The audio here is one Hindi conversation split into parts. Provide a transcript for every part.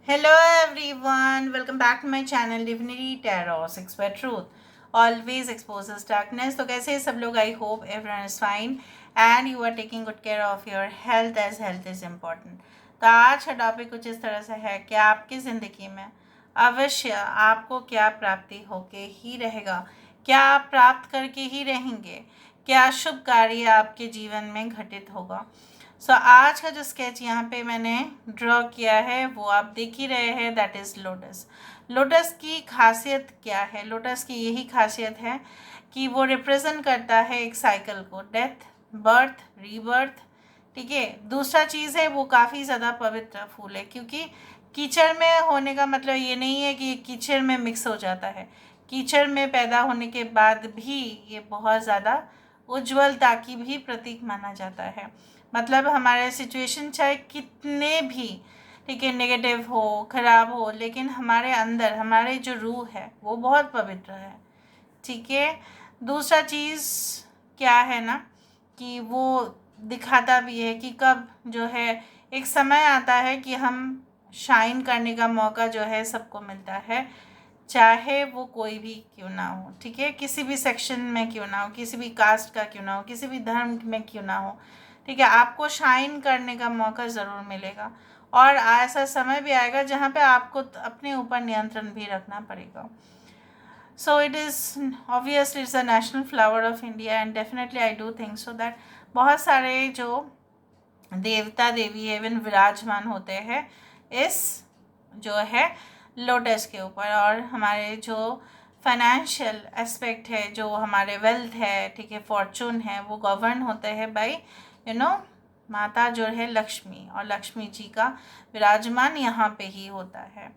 Hello everyone, welcome back to my channel Divinity Tarot 6 by Truth. Always exposes darkness. तो कैसे हैं सब लोग? I hope everyone is fine and you are taking good care of your health as health is important. तो आज का टॉपिक कुछ इस तरह से है कि आपकी ज़िंदगी में अवश्य आपको क्या प्राप्ति होके ही रहेगा, क्या आप प्राप्त करके ही रहेंगे, क्या शुभ कार्य आपके जीवन में घटित होगा। आज का जो स्केच यहाँ पे मैंने ड्रॉ किया है वो आप देख ही रहे हैं, दैट इज़ लोटस। लोटस की खासियत क्या है? लोटस की यही खासियत है कि वो रिप्रेजेंट करता है एक साइकिल को, डेथ, बर्थ, रीबर्थ। ठीक है। दूसरा चीज़ है वो काफ़ी ज़्यादा पवित्र फूल है, क्योंकि कीचड़ में होने का मतलब ये नहीं है कि कीचड़ में मिक्स हो जाता है। कीचड़ में पैदा होने के बाद भी ये बहुत ज़्यादा उज्ज्वलता की भी प्रतीक माना जाता है। मतलब हमारे सिचुएशन चाहे कितने भी, ठीक है, नेगेटिव हो, ख़राब हो, लेकिन हमारे अंदर हमारे जो रूह है वो बहुत पवित्र है। ठीक है। दूसरा चीज़ क्या है ना कि वो दिखाता भी है कि कब जो है एक समय आता है कि हम शाइन करने का मौका जो है सबको मिलता है, चाहे वो कोई भी क्यों ना हो। ठीक है। किसी भी सेक्शन में क्यों ना हो, किसी भी कास्ट का क्यों ना हो, किसी भी धर्म में क्यों ना हो, ठीक है, आपको शाइन करने का मौका ज़रूर मिलेगा। और ऐसा समय भी आएगा जहाँ पे आपको अपने ऊपर नियंत्रण भी रखना पड़ेगा। So it is obviously it's a national flower of India and definitely I do think so that बहुत सारे जो देवता देवी एवं विराजमान होते हैं इस जो है लोटस के ऊपर। और हमारे जो फाइनेंशियल एस्पेक्ट है, जो हमारे वेल्थ है, ठीक है, फॉर्चून है, वो गवर्न होते हैं बाई माता जो है लक्ष्मी, और लक्ष्मी जी का विराजमान यहाँ पे ही होता है।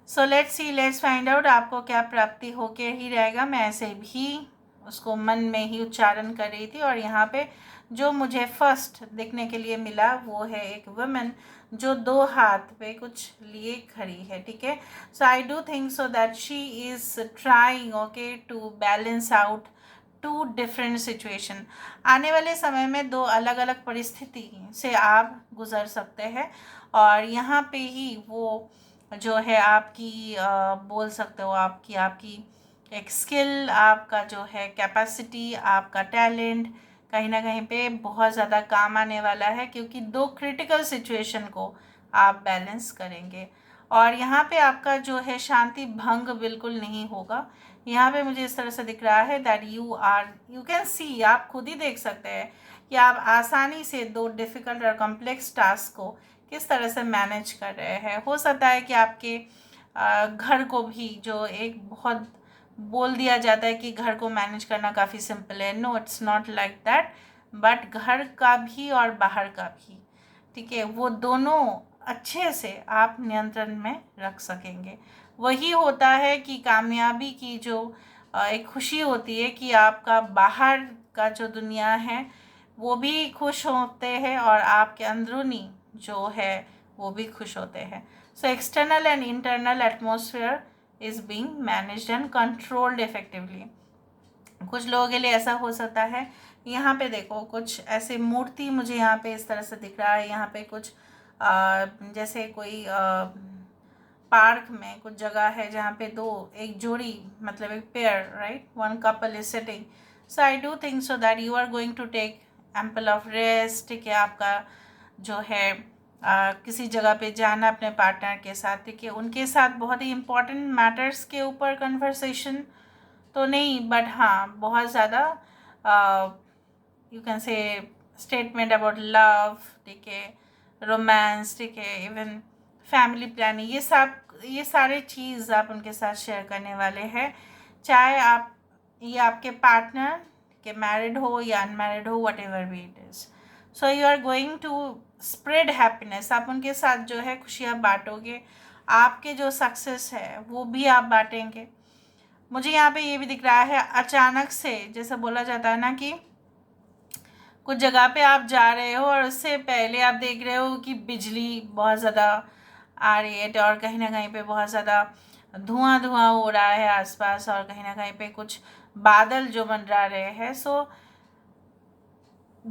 सो लेट्स फाइंड आउट आपको क्या प्राप्ति होके ही रहेगा। मैं ऐसे भी उसको मन में ही उच्चारण कर रही थी, और यहाँ पे जो मुझे फर्स्ट देखने के लिए मिला वो है एक वुमेन जो दो हाथ पे कुछ लिए खड़ी है। ठीक है। So I do think so that she is trying okay to balance out two different situation. आने वाले समय में दो अलग अलग परिस्थिति से आप गुज़र सकते हैं, और यहाँ पे ही वो जो है आपकी बोल सकते हो आपकी आपकी एक स्किल, आपका जो है कैपेसिटी, आपका टैलेंट कहीं ना कहीं पे बहुत ज़्यादा काम आने वाला है, क्योंकि दो क्रिटिकल सिचुएशन को आप बैलेंस करेंगे। और यहाँ पे आपका जो है शांति भंग बिल्कुल नहीं होगा। यहाँ पे मुझे इस तरह से दिख रहा है दैट यू कैन सी, आप खुद ही देख सकते हैं कि आप आसानी से दो डिफ़िकल्ट और कॉम्प्लेक्स टास्क को किस तरह से मैनेज कर रहे हैं। हो सकता है कि आपके घर को भी, जो एक बहुत बोल दिया जाता है कि घर को मैनेज करना काफ़ी सिंपल है, no it's not like that, but घर का भी और बाहर का भी, ठीक है, वो दोनों अच्छे से आप नियंत्रण में रख सकेंगे। वही होता है कि कामयाबी की जो एक खुशी होती है कि आपका बाहर का जो दुनिया है वो भी खुश होते हैं, और आपके अंदरूनी जो है वो भी खुश होते हैं। So external and internal atmosphere is being managed and controlled effectively. कुछ लोगों के लिए ऐसा हो सकता है, यहाँ पे देखो कुछ ऐसे मूर्ति मुझे यहाँ पे इस तरह से दिख रहा है। यहाँ पे कुछ जैसे कोई पार्क में कुछ जगह है जहाँ पे दो, एक जोड़ी, मतलब एक pair, right, one couple is sitting. So I do think so that you are going to take ample of rest. ठीक है। आपका जो है किसी जगह पे जाना अपने पार्टनर के साथ, ठीक है, उनके साथ बहुत ही इम्पोर्टेंट मैटर्स के ऊपर कन्वर्सेशन तो नहीं, बट हाँ बहुत ज़्यादा you can say statement about love, ठीक है, रोमांस, ठीक है, इवन फैमिली प्लानिंग, ये सारे चीज़ आप उनके साथ शेयर करने वाले हैं। चाहे आप ये आपके पार्टनर के मैरिड हो या अनमैरिड हो, वट एवर भी it is. So you are going to spread happiness. आप उनके साथ जो है खुशियाँ बांटोगे, आपके जो सक्सेस है वो भी आप बांटेंगे। मुझे यहाँ पे ये भी दिख रहा है अचानक से, जैसे बोला जाता है ना कि कुछ जगह पे आप जा रहे हो और उससे पहले आप देख रहे हो कि बिजली बहुत ज़्यादा आ रही है, और कहीं ना कहीं पे बहुत ज़्यादा धुआं धुआं हो रहा है आसपास, और कहीं ना कहीं पे कुछ बादल जो मंडरा रहे हैं। So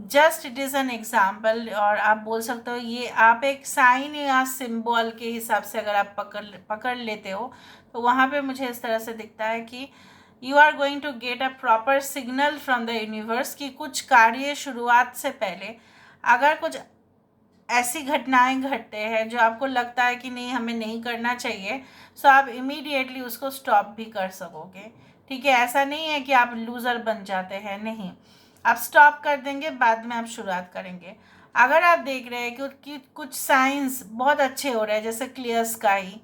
just it is an example, और आप बोल सकते हो ये आप एक साइन या सिंबल के हिसाब से अगर आप पकड़ लेते हो, तो वहाँ पे मुझे इस तरह से दिखता है कि you are going to get a proper signal from the universe कि कुछ कार्य शुरुआत से पहले अगर कुछ ऐसी घटनाएं घटते हैं जो आपको लगता है कि नहीं हमें नहीं करना चाहिए, सो आप इमीडिएटली उसको स्टॉप भी कर सकोगे। ठीक है, ऐसा नहीं है कि आप लूज़र बन जाते हैं, नहीं, आप स्टॉप कर देंगे, बाद में आप शुरुआत करेंगे। अगर आप देख रहे हैं कि कुछ साइंस बहुत अच्छे हो रहे हैं, जैसे क्लियर स्काई,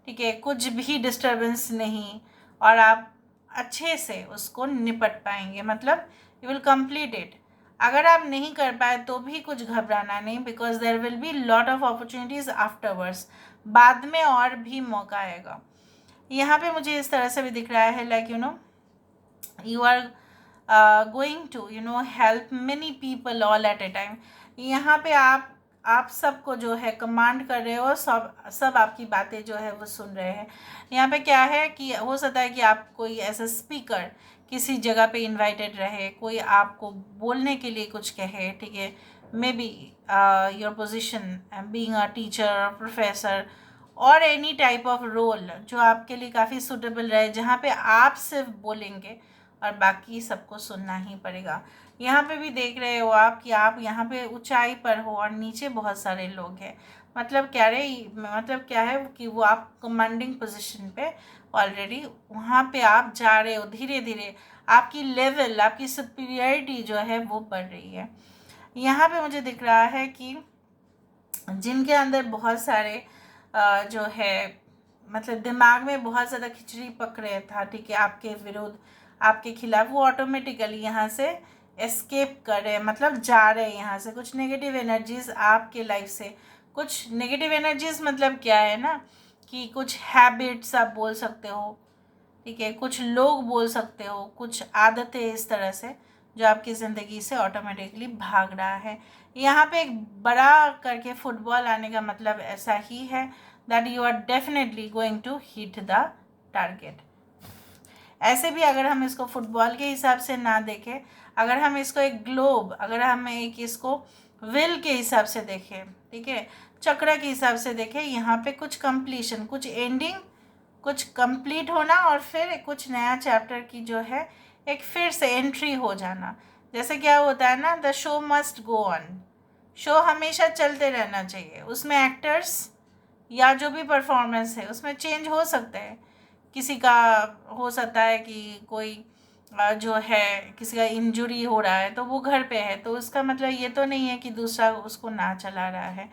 ठीक है, कुछ भी डिस्टरबेंस नहीं, और आप अच्छे से उसको निपट पाएंगे, मतलब यू विल कंप्लीट इट। अगर आप नहीं कर पाए तो भी कुछ घबराना नहीं, because there will be lot of opportunities afterwards, बाद में और भी मौका आएगा। यहाँ पे मुझे इस तरह से भी दिख रहा है, like you are going to help many people all at a time. यहाँ पे आप सबको जो है कमांड कर रहे हो, सब आपकी बातें जो है वो सुन रहे हैं। यहाँ पे क्या है कि हो सकता है कि आप कोई ऐसा स्पीकर किसी जगह पे इनवाइटेड रहे, कोई आपको बोलने के लिए कुछ कहे, ठीक है, may be your position being a teacher, professor, और एनी टाइप ऑफ रोल जो आपके लिए काफ़ी सूटेबल रहे, जहाँ पे आप सिर्फ बोलेंगे और बाकी सबको सुनना ही पड़ेगा। यहाँ पे भी देख रहे हो आप कि आप यहाँ पे ऊंचाई पर हो और नीचे बहुत सारे लोग हैं, मतलब मतलब क्या है कि वो आप कमांडिंग पोजीशन पे ऑलरेडी वहाँ पे आप जा रहे हो, धीरे धीरे आपकी लेवल, आपकी सुपीरियरिटी जो है वो बढ़ रही है। यहाँ पे मुझे दिख रहा है कि जिनके अंदर बहुत सारे जो है मतलब दिमाग में बहुत ज़्यादा खिचड़ी पक रहे था, ठीक है, आपके विरुद्ध, आपके खिलाफ, वो ऑटोमेटिकली यहाँ से एस्केप कर रहे हैं, मतलब जा रहे हैं यहाँ से। कुछ नेगेटिव एनर्जीज आपके लाइफ से, कुछ नेगेटिव एनर्जीज मतलब क्या है ना, कि कुछ हैबिट्स आप बोल सकते हो, ठीक है, कुछ लोग बोल सकते हो, कुछ आदतें इस तरह से जो आपकी ज़िंदगी से ऑटोमेटिकली भाग रहा है। यहाँ पे एक बड़ा करके फुटबॉल आने का मतलब ऐसा ही है that you are definitely going to hit the target. ऐसे भी अगर हम इसको फुटबॉल के हिसाब से ना देखें, अगर हम इसको एक ग्लोब, अगर हम एक इसको विल के हिसाब से देखें, ठीक है, चक्र के हिसाब से देखें, यहाँ पे कुछ कंप्लीशन, कुछ एंडिंग, कुछ कंप्लीट होना, और फिर कुछ नया चैप्टर की जो है एक फिर से एंट्री हो जाना। जैसे क्या होता है ना, the show must go on, show हमेशा चलते रहना चाहिए, उसमें एक्टर्स या जो भी परफॉर्मेंस है उसमें चेंज हो सकते हैं। किसी का हो सकता है कि कोई जो है किसी का इंजरी हो रहा है तो वो घर पे है, तो उसका मतलब ये तो नहीं है कि दूसरा उसको ना चला रहा है।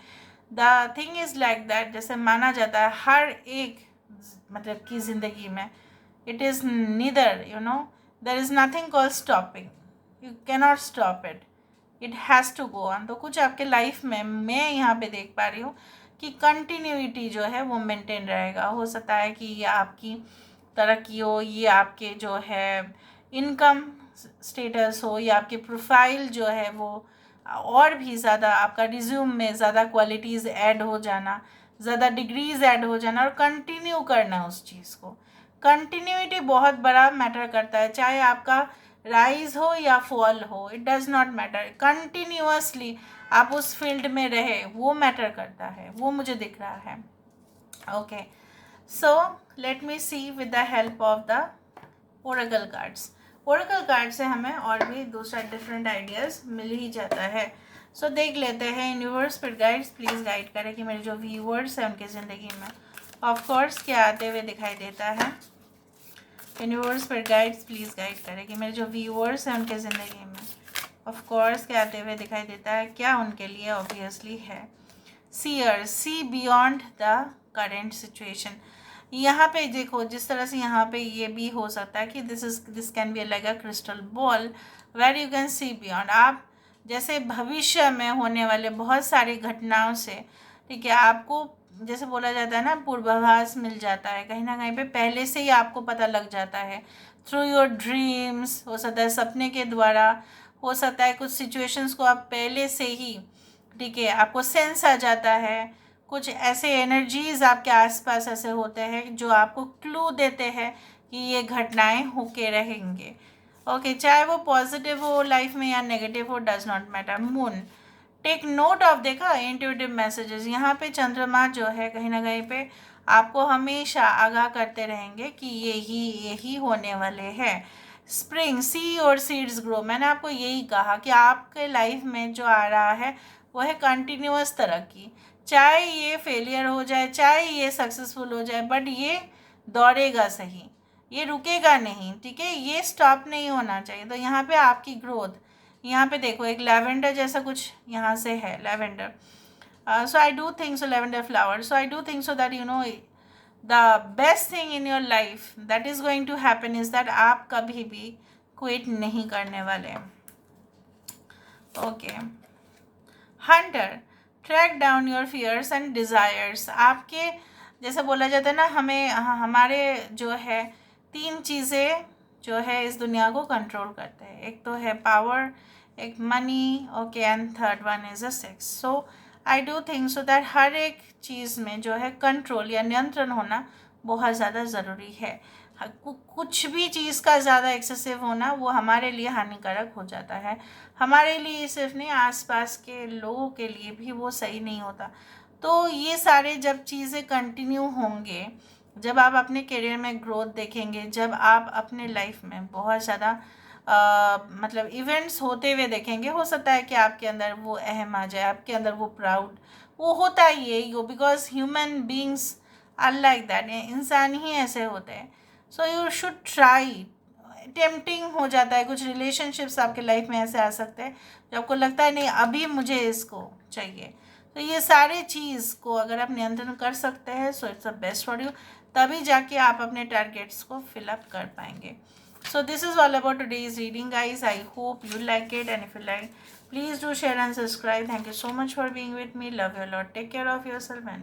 The thing is like that, जैसे माना जाता है हर एक मतलब की ज़िंदगी में, it is neither there is nothing called stopping, you cannot stop it, it has to go on. तो कुछ आपके लाइफ में मैं यहाँ पे देख पा रही हूँ कि कंटिन्यूटी जो है वो मेंटेन रहेगा। हो सकता है कि ये आपकी तरक्की हो, ये आपके जो है इनकम स्टेटस हो, या आपके प्रोफाइल जो है वो और भी ज़्यादा, आपका रिज्यूम में ज़्यादा क्वालिटीज़ ऐड हो जाना, ज़्यादा डिग्रीज़ ऐड हो जाना, और कंटिन्यू करना उस चीज़ को। कंटिन्यूटी बहुत बड़ा मैटर करता है, चाहे आपका राइज हो या फॉल हो, it does not matter, continuously आप उस फील्ड में रहे वो मैटर करता है, वो मुझे दिख रहा है। Okay, so let me see with the help of the oracle cards. Oracle card से हमें और भी दूसरा डिफरेंट आइडियाज़ मिल ही जाता है। सो देख लेते हैं, यूनिवर्स पर गाइड्स प्लीज़ गाइड करें कि मेरे जो व्यूअर्स हैं उनकी ज़िंदगी में ऑफ कोर्स क्या आते हुए दिखाई देता है। यूनिवर्स पर गाइड्स प्लीज़ गाइड करें कि मेरे जो व्यूअर्स हैं उनके ज़िंदगी में ऑफ कोर्स क्या आते हुए दिखाई देता है, क्या उनके लिए ऑब्वियसली है। Seer, see beyond the current situation. यहाँ पे देखो जिस तरह से यहाँ पे ये भी हो सकता है कि this can be like a crystal ball where you can see beyond. आप जैसे भविष्य में होने वाले बहुत सारी घटनाओं से, ठीक है, आपको जैसे बोला जाता है ना पूर्वाभास मिल जाता है, कहीं ना कहीं पे पहले से ही आपको पता लग जाता है थ्रू योर ड्रीम्स, हो सकता है सपने के द्वारा, हो सकता है कुछ सिचुएशंस को आप पहले से ही, ठीक है, आपको सेंस आ जाता है। कुछ ऐसे एनर्जीज आपके आसपास ऐसे होते हैं जो आपको क्लू देते हैं कि ये घटनाएं होके रहेंगे। ओके, चाहे वो पॉजिटिव हो लाइफ में या नेगेटिव हो, does not matter. Moon, take note of, देखा इंट्यूटिव मैसेजेस, यहाँ पे चंद्रमा जो है कहीं ना कहीं पे आपको हमेशा आगाह करते रहेंगे कि यही होने वाले हैं। स्प्रिंग, सी और सीड्स ग्रो, मैंने आपको यही कहा कि आपके लाइफ में जो आ रहा है वो है कंटिन्यूअस तरक्की। चाहे ये फेलियर हो जाए, चाहे ये सक्सेसफुल हो जाए, बट ये दौड़ेगा सही, ये रुकेगा नहीं, ठीक है, ये स्टॉप नहीं होना चाहिए। तो यहाँ पे आपकी ग्रोथ, यहाँ पे देखो एक लैवेंडर जैसा कुछ यहाँ से है, lavender. So I do think so, lavender flower, so I do think so that the best thing in your life that is going to happen is that आप कभी भी क्विट नहीं करने वाले। Okay, hunter, track down your fears and desires. आपके जैसे बोला जाता है ना, हमें हमारे जो है 3 चीज़ें जो है इस दुनिया को कंट्रोल करते हैं। एक तो है पावर, एक money, okay, and third one is a sex. So I do think so that हर एक चीज़ में जो है कंट्रोल या नियंत्रण होना बहुत ज़्यादा ज़रूरी है। कुछ भी चीज़ का ज़्यादा एक्सेसिव होना वो हमारे लिए हानिकारक हो जाता है। हमारे लिए सिर्फ नहीं, आसपास के लोगों के लिए भी वो सही नहीं होता। तो ये सारे जब चीज़ें कंटिन्यू होंगे, जब आप अपने करियर में ग्रोथ देखेंगे, जब आप अपने लाइफ में बहुत ज़्यादा मतलब इवेंट्स होते हुए देखेंगे, हो सकता है कि आपके अंदर वो अहम आ जाए, आपके अंदर वो प्राउड, वो होता ही है यो, because human beings are like that, इंसान ही ऐसे होते हैं। So you should try. Tempting हो जाता है, कुछ रिलेशनशिप्स आपके लाइफ में ऐसे आ सकते हैं जो आपको लगता है नहीं अभी मुझे इसको चाहिए। तो ये सारे चीज़ को अगर आप नियंत्रण कर सकते हैं, so it's the best for you, तभी जाके आप अपने टारगेट्स को फिलअप कर पाएंगे। So this is all about today's reading, guys. I hope you like it, and if you like, please do share and subscribe. Thank you so much for being with me. Love you a lot. Take care of yourself and